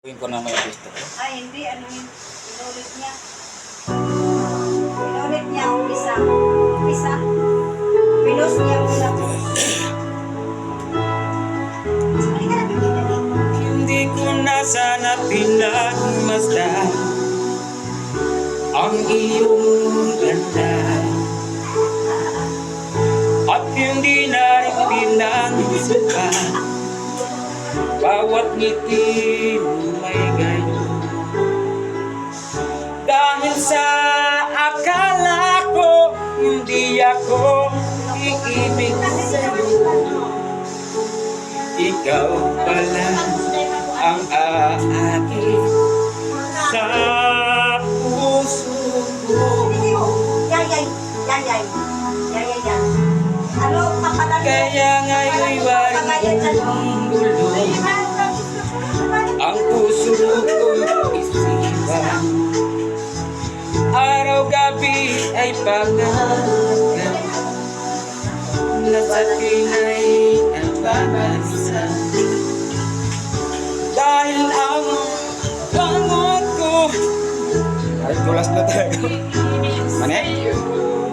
Gawin ko na may gusto ko. Ay, hindi. Ano yun? Inulit niya. Inulit niya ang umpisa. Umpisa. Pinos niya muna po. Hindi ko na sana pinagmasdan ang iyong ganda, at hindi na rin pinagsukat bawat ngiti mo may ganyan. Dahil sa akala ko hindi ako iibig sa'yo, ikaw pala ang aakin sa puso ko. Yayay. Yayay. Yayay yan. Ano? Papalan mo. Kaya ngayon'y waring gulo ang puso ko'y isipan. Araw-gabi ay pagkakas na sa tinay ang babagsa. Dahil ang bangon ko ay tulas na tayo. Mane?